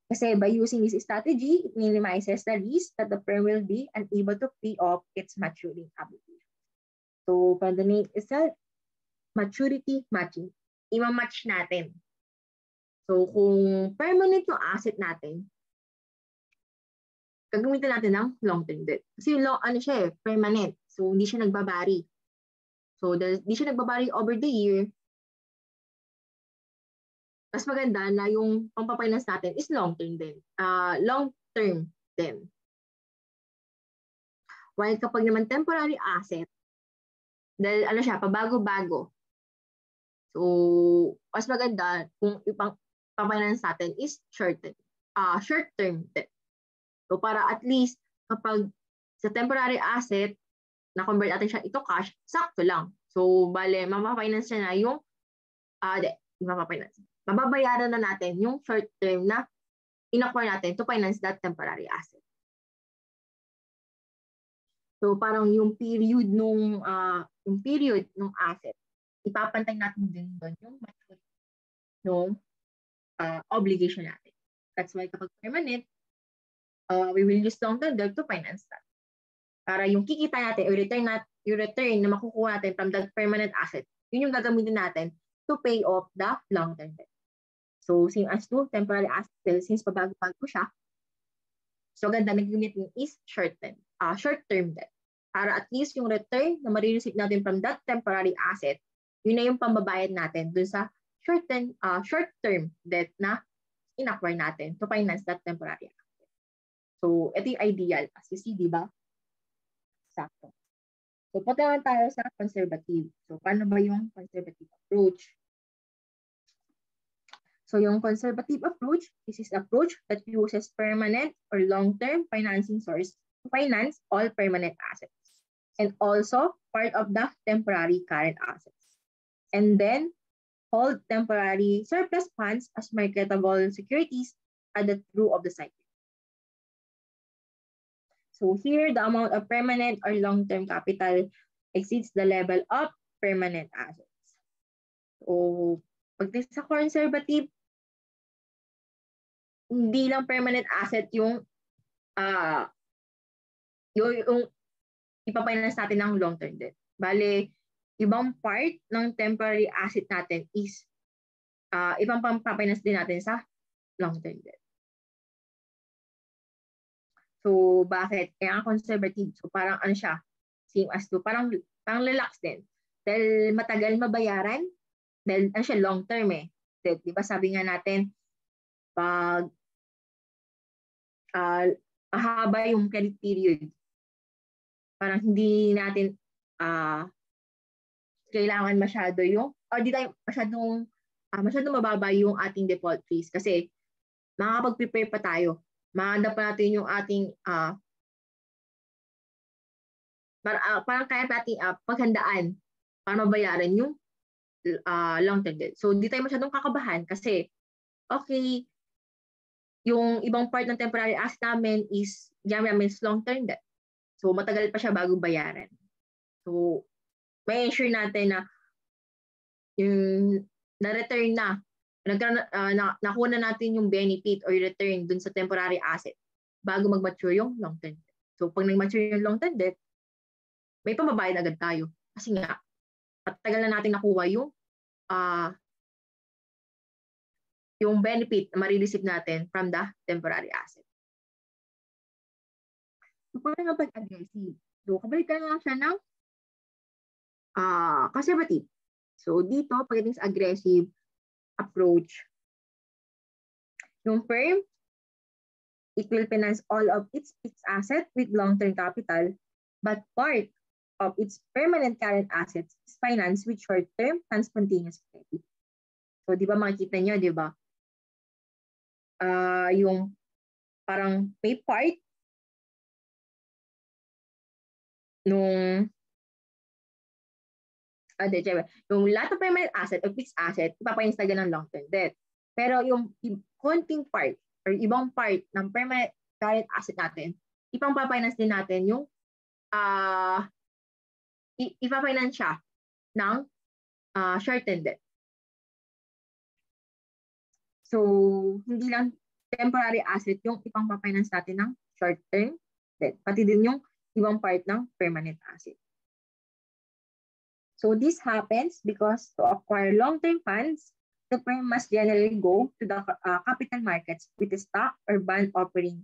Kasi by using this strategy, it minimizes the risk that the firm will be unable to pay off its maturing obligation. So, from the name itself, maturity matching. Ima-match natin. So, kung permanent yung asset natin, gagamitin natin ng long-term debt. Kasi permanent. So, hindi siya nagbabari. So, hindi siya nagbabari over the year. Mas maganda na yung pampafinance natin is long-term din. Long-term din. While kapag naman temporary asset, dahil pabago-bago. So, mas maganda kung pampafinance natin is short-term debt. So, para at least kapag sa temporary asset, na-convert natin siya ito cash, sakto lang. So, mapafinance siya na yung, mababayaran na natin yung short-term na in-acquire natin to finance that temporary asset. So, parang yung period nung asset, ipapantay natin din doon yung maturity nung obligation natin. That's why kapag permanent, we will use long-term debt to finance that. Para yung kikita natin, yung return na makukuha natin from that permanent asset, yun yung gagamitin natin to pay off the long-term debt. So, same as to temporary asset, since pabago-bago siya, so ganda nag-unit is short-term debt. Para at least yung return na marireceive natin from that temporary asset, yun na yung pambabayad natin dun sa short-term debt na in-acquire natin to finance that temporary asset. So, ito yung ideal. As you see, di ba? Sakto. So, punta naman tayo sa conservative. So, paano ba yung conservative approach? So, yung conservative approach, this is approach that uses permanent or long-term financing source to finance all permanent assets and also part of the temporary current assets. And then, hold temporary surplus funds as marketable securities at the through of the cycle. So here, the amount of permanent or long-term capital exceeds the level of permanent assets. So, pag sa conservative, hindi lang permanent asset yung ipafinance natin ng long-term debt. Bale, ibang part ng temporary asset natin is ibang pampafinance din natin sa long-term debt. So, bakit? Kaya conservative. So, parang siya, same as to, parang relax din. Dahil matagal mabayaran, dahil siya long-term eh. Di ba sabi nga natin, pag mahaba yung credit period, parang hindi natin kailangan masyado yung, or di tayo masyadong mababa yung ating default fees kasi makakapag-prepare pa tayo mahanda pa natin yung ating parang kaya natin paghandaan para mabayaran yung long-term debt. So, di tayo masyadong kakabahan kasi, okay, yung ibang part ng temporary asset namin is long-term debt. So, matagal pa siya bago bayaran. So, may ensure natin na yung na-return na, nakuha na natin yung benefit or return dun sa temporary asset bago mag-mature yung long-term debt. So, pag nag-mature yung long-term debt, may pamabayad agad tayo. Kasi nga, matagal na natin nakuha yung benefit na marireceive natin from the temporary asset. So, paano nga pag-aggressive? So, kabalikan lang siya ng conservative. So, dito, pagdating sa aggressive approach, yung firm, it will finance all of its fixed asset with long-term capital, but part of its permanent current assets is financed with short-term and spontaneous credit. So, di ba makikita nyo, di ba? Yung parang may part nung yung lahat ng permanent asset o fixed asset, ipapainsta ng long-term debt. Pero yung konting part or ibang part ng permanent current asset natin, ipang-finance din natin yung ipa-finance siya ng short-term debt. So, hindi lang temporary asset yung ipang-finance natin ng short-term debt, pati din yung ibang part ng permanent asset. So this happens because to acquire long-term funds, the firm must generally go to the capital markets with a stock or bond offering,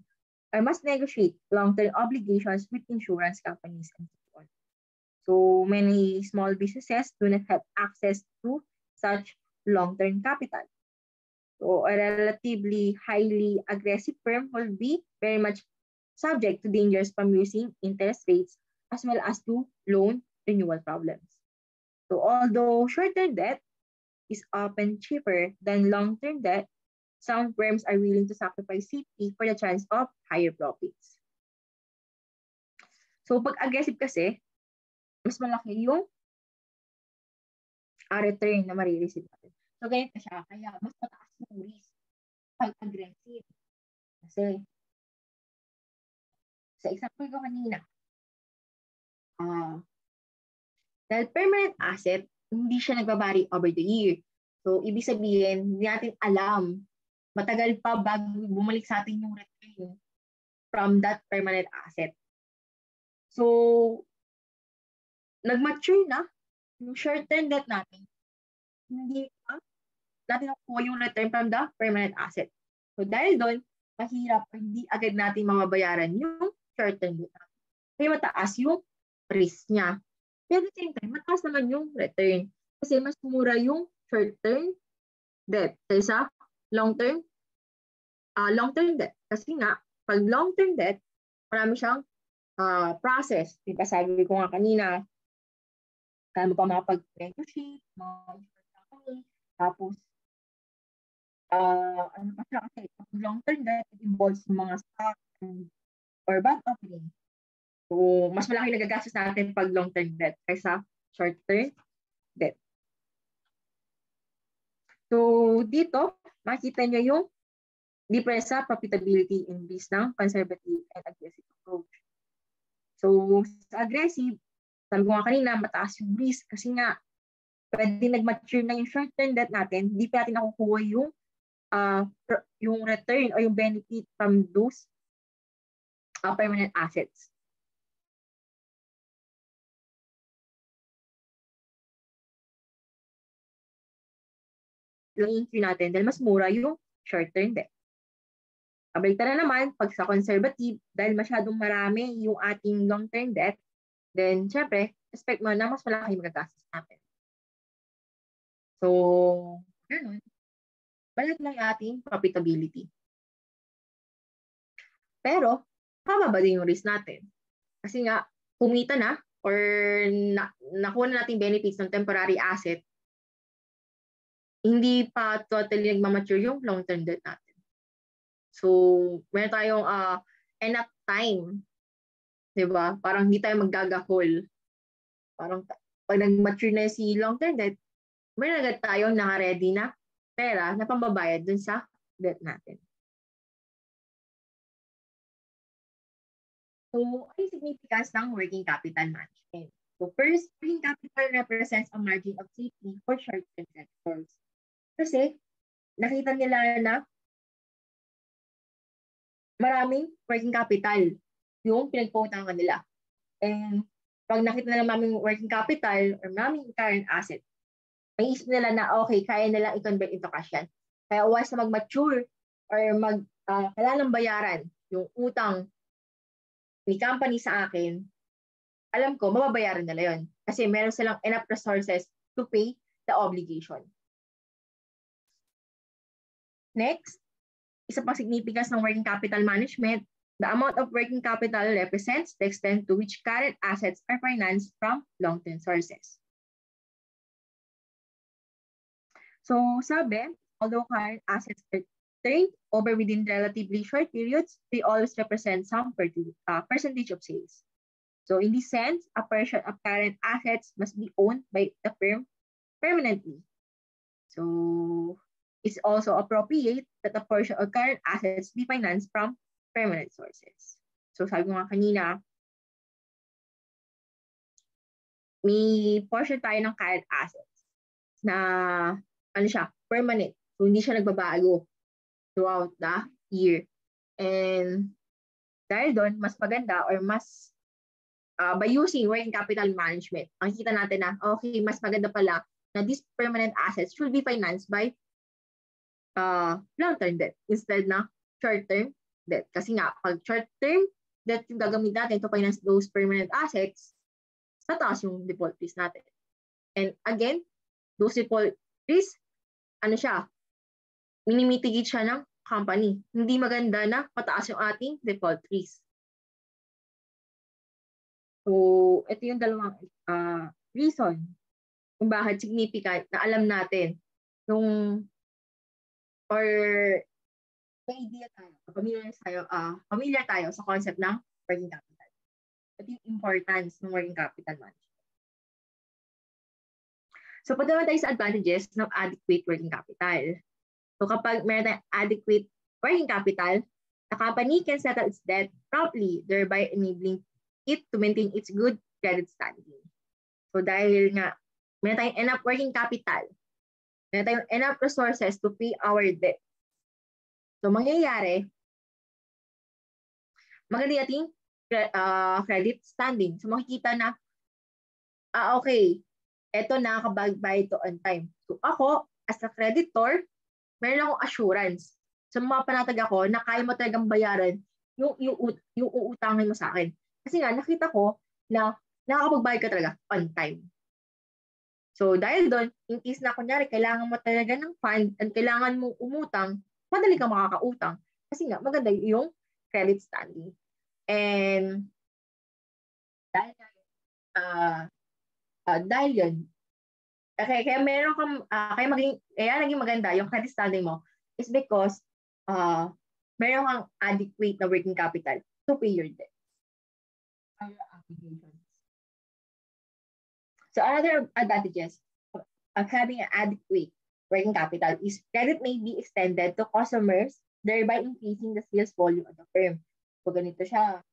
or must negotiate long-term obligations with insurance companies and so on. So many small businesses do not have access to such long-term capital. So a relatively highly aggressive firm will be very much subject to dangers from using interest rates as well as to loan renewal problems. So although short-term debt is often cheaper than long-term debt, some firms are willing to sacrifice safety for the chance of higher profits. So pag aggressive kasi, mas malaki yung return na marireceive natin. So ganito siya, kaya mas mataas yung risk pag aggressive. Kasi sa example ko kanina, dahil permanent asset, hindi siya nagbabari over the year. So, ibig sabihin, hindi natin alam, matagal pa bago bumalik sa atin yung return from that permanent asset. So, nag-mature na yung short-term debt natin. Hindi pa natin nakuha yung return from the permanent asset. So, dahil doon, mahirap, hindi agad natin mamabayaran yung short-term debt natin. Kaya mataas yung risk niya. Pero at the same time, mataas naman yung return. Kasi mas mura yung short-term debt kaysa long-term debt. Kasi nga, pag long-term debt, marami siyang process. Diba sabi ko nga kanina, kaya mo pa makapag-negotiate, tapos, ano pa siya kasi, long-term debt, it involves mga stock or bond offering. So, mas malaki nagagastos natin pag long-term debt kaysa short-term debt. So, dito, makikita nyo yung difference sa profitability in this ng conservative and aggressive approach. So, sa aggressive, sabi ko nga kanina, mataas yung risk kasi nga, pwede nag-mature na yung short-term debt natin, hindi pa natin nakukuha yung return o yung benefit from those permanent assets. Yung natin dahil mas mura yung short-term debt. Kabalikta na naman, pag sa conservative, dahil masyadong marami yung ating long-term debt, then syempre, expect mo na mas malaki magagastos natin. So, ganun. Balik lang ating profitability. Pero, pababa din yung risk natin. Kasi nga, kumita na or nakuha na nating benefits ng temporary asset, hindi pa totally nagmamature yung long-term debt natin. So, meron tayong enough time. Diba? Parang hindi tayo maggagahol. Parang pag nag-mature na si long-term debt, meron agad tayong naka-ready na pera na pambabayad dun sa debt natin. So, ano yung significance ng working capital management? So, first, working capital represents a margin of safety for short-term creditors. Kasi, nakita nila na maraming working capital yung pinagpupuntahan nila. And pag nakita nila maraming working capital or maraming current asset, may isip nila na okay, kaya nilang i-convert into cash yan. Kaya once na mag-mature or kailangan bayaran yung utang ni company sa akin, alam ko, mababayaran nila yun. Kasi meron silang enough resources to pay the obligation. Next, isa pang significance ng working capital management, the amount of working capital represents the extent to which current assets are financed from long-term sources. So sabi, although current assets are turned over within relatively short periods, they always represent some percentage of sales. So in this sense, a portion of current assets must be owned by the firm permanently. So it's also appropriate that a portion of current assets be financed from permanent sources. So sabi ko nga kanina, may portion tayo ng current assets na ano siya, permanent. So hindi siya nagbabago throughout the year. And dahil doon, mas maganda or mas by using working capital management, makikita natin na okay, mas maganda pala na these permanent assets should be financed by long-term debt instead na short-term debt. Kasi nga, pag short-term debt yung gagamit natin to finance those permanent assets, tataas yung default risk natin. And again, those default risk, ano siya, minimitigate siya ng company. Hindi maganda na pataas yung ating default risk. So, ito yung dalawang reason kung bakit significant na alam natin yung or may idea tayo, familiar tayo sa concept ng working capital. Ito yung importance ng working capital management. So, punta naman tayo sa advantages ng adequate working capital. So, kapag meron tayong adequate working capital, the company can settle its debt promptly, thereby enabling it to maintain its good credit standing. So, dahil nga, meron tayong enough working capital, meron tayong enough resources to pay our debt. So, mangyayari, maganda ating credit standing. So, makikita na, okay, eto nakakabagbayad to on time. So, ako, as a creditor, meron akong assurance sa mga panatag ako na kaya mo talagang bayaran yung uutangin mo sa akin. Kasi nga, nakita ko na nakakapagbayad ka talaga on time. So, dahil doon, in case na kunyari, kailangan mo talaga ng fund at kailangan mong umutang, madali kang makakautang. Kasi nga, maganda yung credit standing. And dahil yun, kaya meron kang, kaya naging maganda yung credit standing mo is because meron kang adequate na working capital to pay your debt. So another advantages of having an adequate working capital is credit may be extended to customers, thereby increasing the sales volume of the firm. So ganito siya.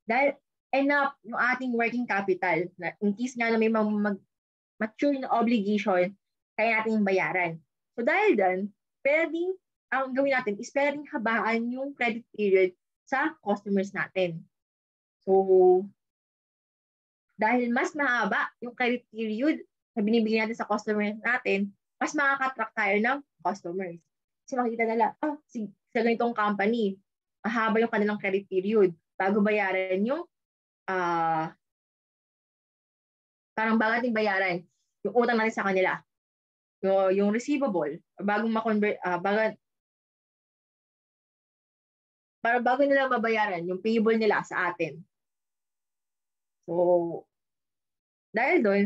Dahil enough yung ating working capital, na in case nga na may mature na obligation, kaya natin bayaran. So dahil doon, pwedeng, ang gawin natin is pwedeng habaan yung credit period sa customers natin. So, dahil mas mahaba yung credit period na binibigyan natin sa customers natin, mas makaka-attract tayo ng customers. Kasi makikita nila, sa ganitong company, mahaba yung kanilang credit period bago bayaran yung parang bago natin bayaran yung utang natin sa kanila. Yung receivable, bago ma-convert, bago nila mabayaran yung payable nila sa atin. So, dahil doon,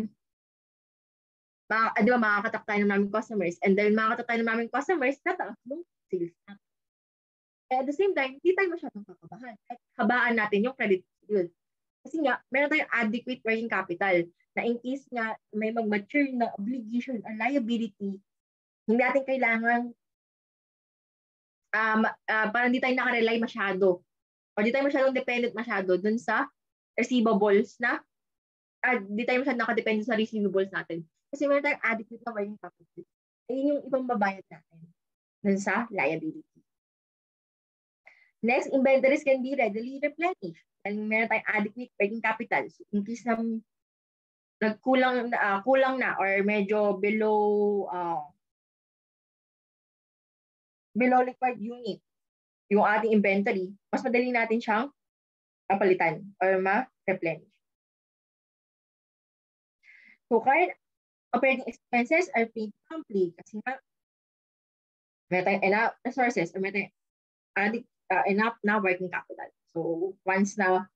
di ba, makakatak tayo ng maraming customers. And dahil makakatak tayo ng maraming customers, tataas yung sales natin. At the same time, hindi tayo masyadong kakabahan. At habaan natin yung credit period. Kasi nga, meron tayong adequate working capital na in case nga may mag-mature na obligation or liability, hindi natin kailangan parang hindi tayo nakarely masyado o hindi tayo masyadong dependent masyado dun sa receivables na hindi tayo masyadong nakadepende sa receivables natin. Kasi meron tayong adequate na working capital. Ayun yung ibang babayad natin dun sa liability. Next, inventories can be readily replenished. And meron tayong adequate working capital. So, in case na kulang na or medyo below required unit yung ating inventory, mas madali natin siyang kapalitan or ma-replenish. So, current operating expenses are paid promptly kasi nga meron tayong enough resources or meron tayong enough na working capital. So, once na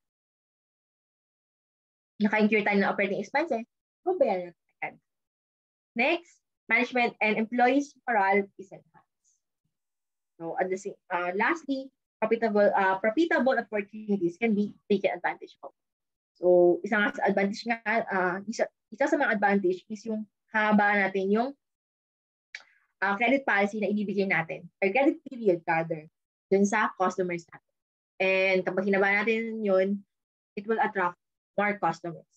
naka-incur tayo ng operating expenses, babayaran natin. Next, management and employees' morale is enhanced. So, lastly, profitable opportunities can be taken advantage of. So, isa sa mga advantage is yung haba natin yung credit policy na ibibigay natin, or credit period rather, dun sa customers natin. And kapag hinaba natin yun, it will attract more customers.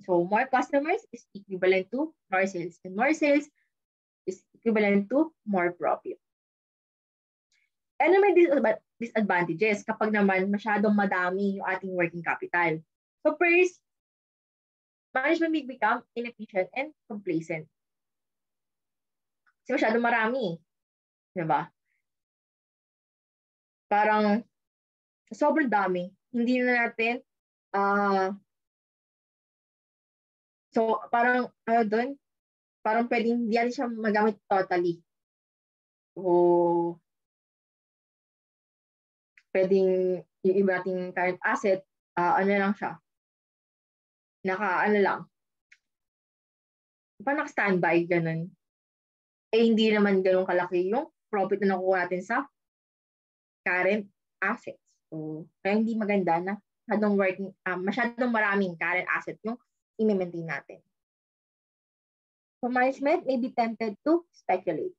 So, more customers is equivalent to more sales, and more sales is equivalent to more profit. Ano may disadvantages kapag naman masyadong madami yung ating working capital? So first, management may become inefficient and complacent. Kasi masyadong marami. Diba? Parang sobrang dami. Hindi na natin so parang parang pwedeng hindi natin siya magamit totally. So pwedeng yung iba nating current asset, lang siya. Parang naka-standby, ganun. Hindi naman ganun kalaki yung profit na nakuha natin sa current assets. So, kaya hindi maganda na masyadong maraming current asset yung i-maintain natin. So, management may be tempted to speculate.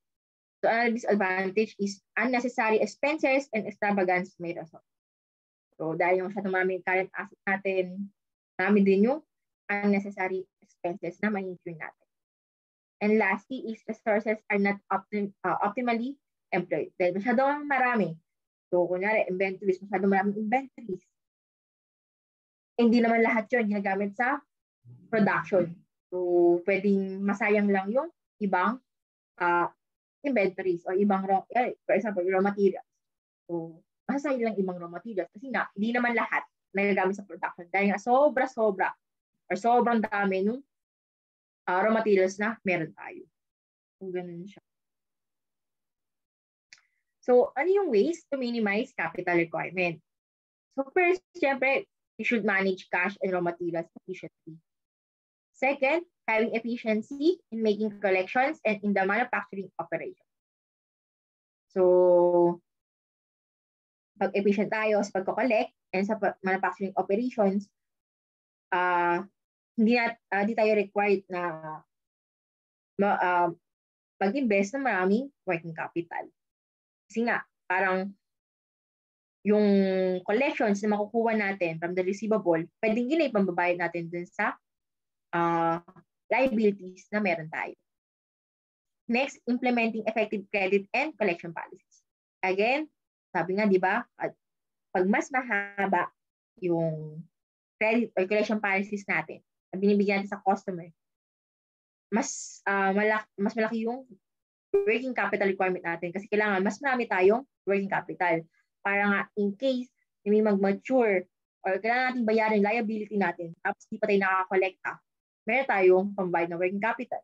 So, another disadvantage is unnecessary expenses and extravagance may result. So, dahil yung masyadong maraming current asset natin, marami din yung unnecessary expenses na ma-incur natin. And lastly is resources are not optimally employed. Dahil masyadong marami. So, kunyari, inventories, masyadong maraming inventories. Hindi naman lahat yun ginagamit sa production. So, pwedeng masayang lang yung ibang inventories o ibang for example, raw materials. So, masasayang lang ibang raw materials kasi nga, hindi naman lahat nagagamit sa production. Dahil nga sobra-sobra or sobrang dami nung raw materials na meron tayo. So, ganun siya. So, ano yung ways to minimize capital requirement? So, first, syempre, you should manage cash and raw materials efficiently. Second, having efficiency in making collections and in the manufacturing operation. So, pag efficient tayo sa pagko-collect and sa manufacturing operations, hindi tayo required na mag-invest ng maraming working capital. Kasi nga, parang yung collections na makukuha natin from the receivable, pwedeng yun ay pambabayad natin dun sa liabilities na meron tayo. Next, implementing effective credit and collection policies. Again, sabi nga, di ba, pag mas mahaba yung credit or collection policies natin na binibigyan natin sa customer, mas malaki yung working capital requirement natin kasi kailangan mas marami tayong working capital para nga in case may mag-mature or kailangan natin bayarin liability natin tapos di pa tayo nakaka-collecta, meron tayong pambayad na working capital.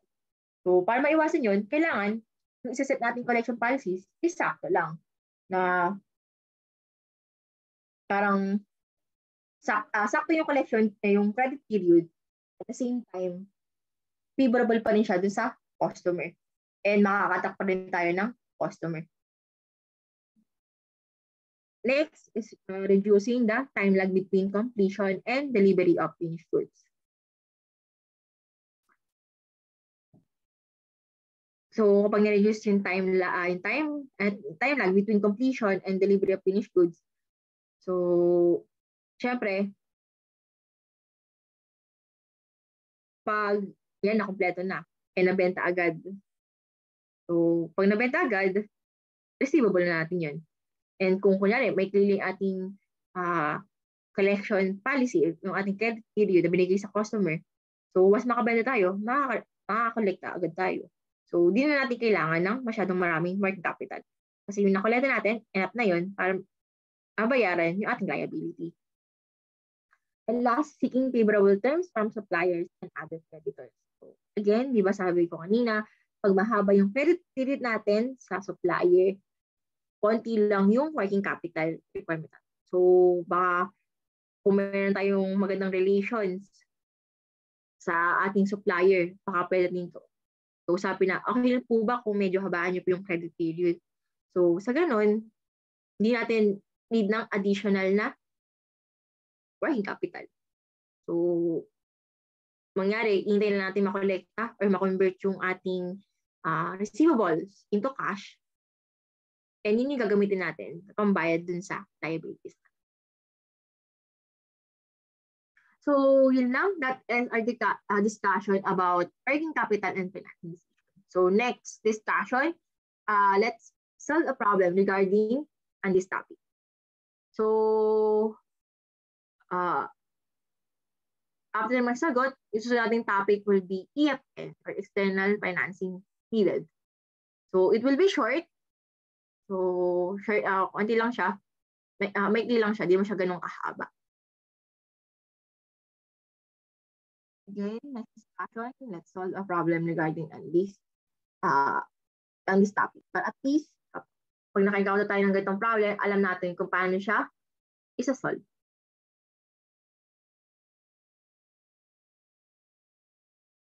So, para maiwasan yun, kailangan yung isa-set natin collection policies is sakto lang na parang sakto yung collection, yung credit period at the same time, favorable pa rin siya dun sa customer. And makakatak pa rin tayo ng customer. Next is reducing the time lag between completion and delivery of finished goods. So kapag na-reduce yung time lag between completion and delivery of finished goods, so syempre, pag yan nakompleto na, nabenta agad. So pag nabenta agad, receivable na natin yun. And kung kunyari, may clearly ating collection policy, yung ating credit period na binigay sa customer, so once makabenta tayo, makaka-collect agad tayo. So, di na natin kailangan ng masyadong maraming working capital. Kasi yung nakolekta natin, enough na yun para mabayaran yung ating liability. And last, seeking favorable terms from suppliers and other creditors. So, again, di ba sabi ko kanina, pag mahaba yung credit period natin sa supplier, konti lang yung working capital requirement. So, baka kung meron tayong magandang relations sa ating supplier, baka pwede din to. So, usapin na, okay po ba kung medyo habaan nyo po yung credit period? So, sa ganun, hindi natin need ng additional na working capital. So, mangyari, hintayin na natin makolekta or makonvert yung ating receivables into cash. And yun yung gagamitin natin pambayad dun sa liabilities. So, yun lang. That is our discussion about working capital and financing. So, next discussion, let's solve a problem regarding on this topic. So, after magsagot, isusunod nating topic will be EFN or external financing needed. So, it will be short. So, konti lang siya. Maikli lang siya. Di mo siya ganun kahaba. Again, next discussion, let's solve a problem regarding on this topic. But at least, pag naka-encounter tayo ng ganitong problem, alam natin kung paano siya isa-solve.